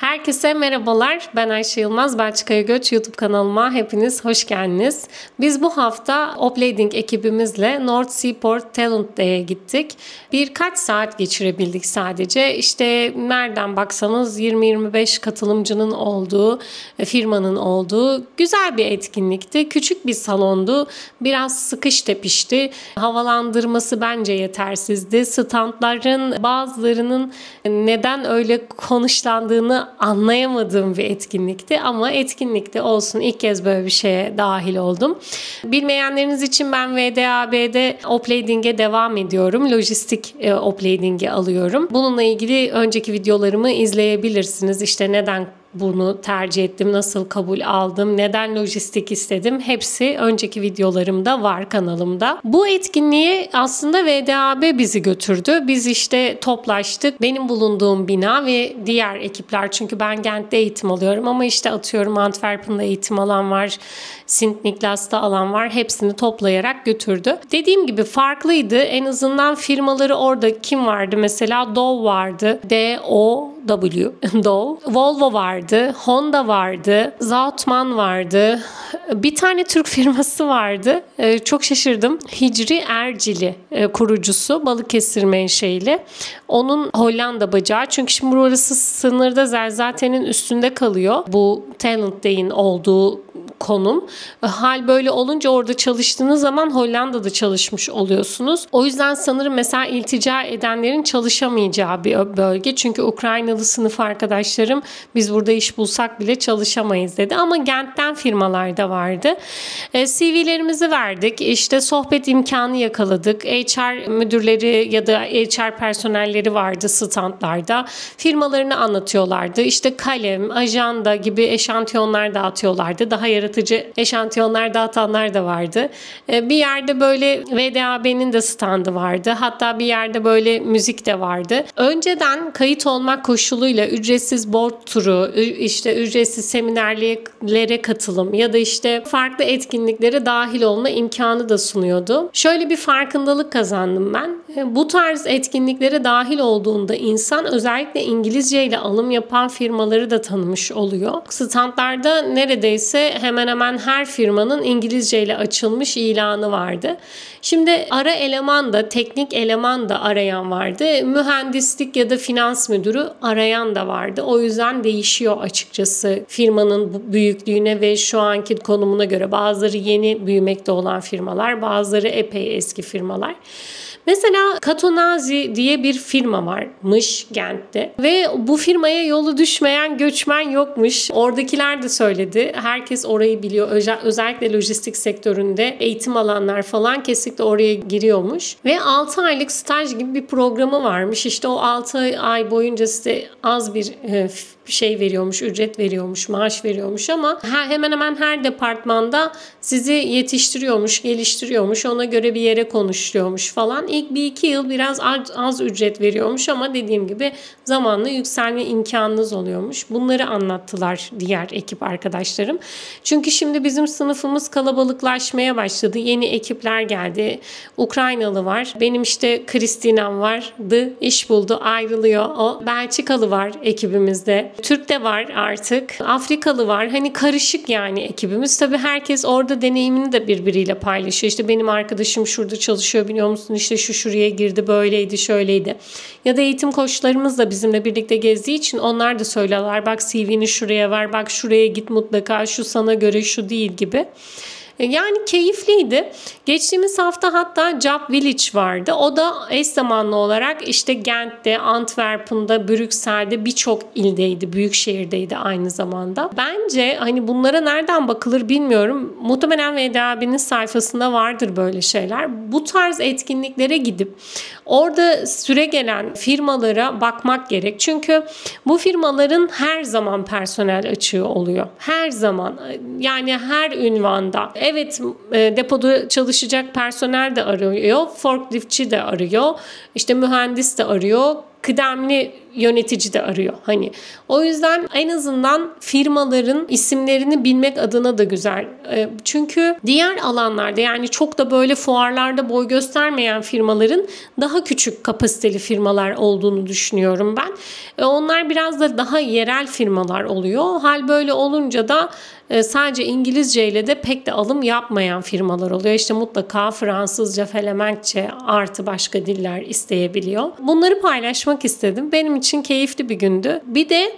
Herkese merhabalar. Ben Ayşe Yılmaz. Belçika'ya Göç YouTube kanalıma hepiniz hoş geldiniz. Biz bu hafta Oplading ekibimizle North Seaport Talent Day'e gittik. Birkaç saat geçirebildik sadece. İşte nereden baksanız 20-25 katılımcının olduğu, firmanın olduğu güzel bir etkinlikti. Küçük bir salondu. Biraz sıkış tepişti. Havalandırması bence yetersizdi. Standların bazılarının neden öyle konuşlandığını anlayamadığım bir etkinlikti ama etkinlikte olsun, ilk kez böyle bir şeye dahil oldum. Bilmeyenleriniz için ben VDAB'de Oplading'e devam ediyorum. Lojistik Oplading'i alıyorum. Bununla ilgili önceki videolarımı izleyebilirsiniz. İşte neden bunu tercih ettim, nasıl kabul aldım, neden lojistik istedim, hepsi önceki videolarımda var kanalımda. Bu etkinliğe aslında VDAB bizi götürdü. Biz işte toplaştık. Benim bulunduğum bina ve diğer ekipler, çünkü ben Gent'te eğitim alıyorum ama işte atıyorum Antwerpen'da eğitim alan var, Sint Niklas'ta alan var. Hepsini toplayarak götürdü. Dediğim gibi farklıydı. En azından firmaları orada kim vardı? Mesela Dove vardı. D-O-W. Dove. Volvo vardı. Honda vardı. Zautman vardı. Bir tane Türk firması vardı. Çok şaşırdım. Hicri Ercili kurucusu. Balıkesir menşeili. Onun Hollanda bacağı. Çünkü şimdi burası sınırda Zelzate'nin üstünde kalıyor. Bu Talent Day'in olduğu konum. Hal böyle olunca orada çalıştığınız zaman Hollanda'da çalışmış oluyorsunuz. O yüzden sanırım mesela iltica edenlerin çalışamayacağı bir bölge. Çünkü Ukraynalı sınıf arkadaşlarım biz burada iş bulsak bile çalışamayız dedi. Ama Gent'ten firmalar da vardı. CV'lerimizi verdik. İşte sohbet imkanı yakaladık. HR müdürleri ya da HR personelleri vardı standlarda. Firmalarını anlatıyorlardı. İşte kalem, ajanda gibi eşantiyonlar dağıtıyorlardı. Daha yaratıcı eşantiyonlar dağıtanlar da vardı. Bir yerde böyle VDAB'nin de standı vardı. Hatta bir yerde böyle müzik de vardı. Önceden kayıt olmak koşuluyla ücretsiz board turu, işte ücretsiz seminerlere katılım ya da işte farklı etkinliklere dahil olma imkanı da sunuyordu. Şöyle bir farkındalık kazandım ben. Bu tarz etkinliklere dahil olduğunda insan özellikle İngilizce ile alım yapan firmaları da tanımış oluyor. Standlarda neredeyse hemen hemen her firmanın İngilizce ile açılmış ilanı vardı. Şimdi ara eleman da, teknik eleman da arayan vardı. Mühendislik ya da finans müdürü arayan da vardı. O yüzden değişiyor açıkçası firmanın büyüklüğüne ve şu anki konumuna göre. Bazıları yeni büyümekte olan firmalar, bazıları epey eski firmalar. Mesela Katonazi diye bir firma varmış Gent'te ve bu firmaya yolu düşmeyen göçmen yokmuş. Oradakiler de söyledi. Herkes orayı biliyor. Özellikle lojistik sektöründe eğitim alanlar falan kesinlikle oraya giriyormuş. Ve 6 aylık staj gibi bir programı varmış. İşte o 6 ay boyunca size az bir şey veriyormuş, ücret veriyormuş, maaş veriyormuş ama hemen hemen her departmanda sizi yetiştiriyormuş, geliştiriyormuş, ona göre bir yere konuşuyormuş falan. İlk 1-2 yıl biraz az ücret veriyormuş ama dediğim gibi zamanla yükselme imkanınız oluyormuş. Bunları anlattılar diğer ekip arkadaşlarım. Çünkü şimdi bizim sınıfımız kalabalıklaşmaya başladı. Yeni ekipler geldi. Ukraynalı var. Benim işte Kristina'm vardı. İş buldu, ayrılıyor. O Belçikalı var ekibimizde. Türk de var artık. Afrikalı var. Hani karışık yani ekibimiz. Tabii herkes orada deneyimini de birbiriyle paylaşıyor. İşte benim arkadaşım şurada çalışıyor biliyor musun? İşte şu şuraya girdi, böyleydi, şöyleydi. Ya da eğitim koçlarımız da bizimle birlikte gezdiği için onlar da söylerler. Bak CV'ni şuraya ver, bak şuraya git mutlaka, şu sana göre, şu değil gibi. Yani keyifliydi. Geçtiğimiz hafta hatta Job Village vardı. O da eş zamanlı olarak işte Gent'te, Antwerpen'da, Brüksel'de birçok ildeydi, büyük şehirdeydi aynı zamanda. Bence hani bunlara nereden bakılır bilmiyorum. Muhtemelen VDAB'nin sayfasında vardır böyle şeyler. Bu tarz etkinliklere gidip orada süregelen firmalara bakmak gerek. Çünkü bu firmaların her zaman personel açığı oluyor. Her zaman. Yani her ünvanda. Evet, depoda çalışacak personel de arıyor. Forkliftçi de arıyor. İşte mühendis de arıyor. kıdemli yönetici de arıyor. Hani o yüzden en azından firmaların isimlerini bilmek adına da güzel. Çünkü diğer alanlarda, yani çok da böyle fuarlarda boy göstermeyen firmaların daha küçük kapasiteli firmalar olduğunu düşünüyorum ben. Onlar biraz da daha yerel firmalar oluyor. Hal böyle olunca da sadece İngilizce ile de pek de alım yapmayan firmalar oluyor. İşte mutlaka Fransızca, Felemenkçe artı başka diller isteyebiliyor. Bunları paylaşmak istedim. Benim için keyifli bir gündü. Bir de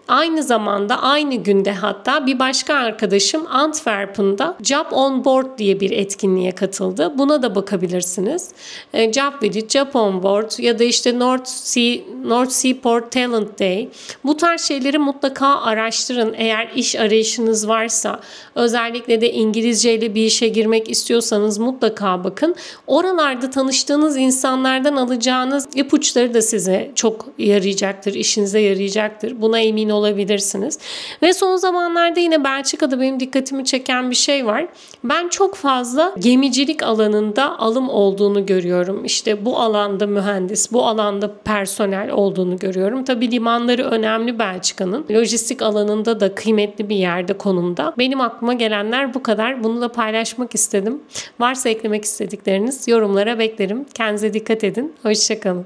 aynı zamanda aynı günde hatta bir başka arkadaşım Antwerpen'da Job on Board diye bir etkinliğe katıldı. Buna da bakabilirsiniz. Job Visit, Job on Board ya da işte North Seaport Talent Day. Bu tarz şeyleri mutlaka araştırın. Eğer iş arayışınız varsa, özellikle de İngilizce ile bir işe girmek istiyorsanız mutlaka bakın. Oralarda tanıştığınız insanlardan alacağınız ipuçları da size çok yarayacaktır, işinize yarayacaktır. Buna emin olabilirsiniz. Ve son zamanlarda yine Belçika'da benim dikkatimi çeken bir şey var. Ben çok fazla gemicilik alanında alım olduğunu görüyorum. İşte bu alanda mühendis, bu alanda personel olduğunu görüyorum. Tabii limanları önemli Belçika'nın. Lojistik alanında da kıymetli bir yerde, konumda. Benim aklıma gelenler bu kadar. Bunu da paylaşmak istedim. Varsa eklemek istedikleriniz yorumlara beklerim. Kendinize dikkat edin. Hoşça kalın.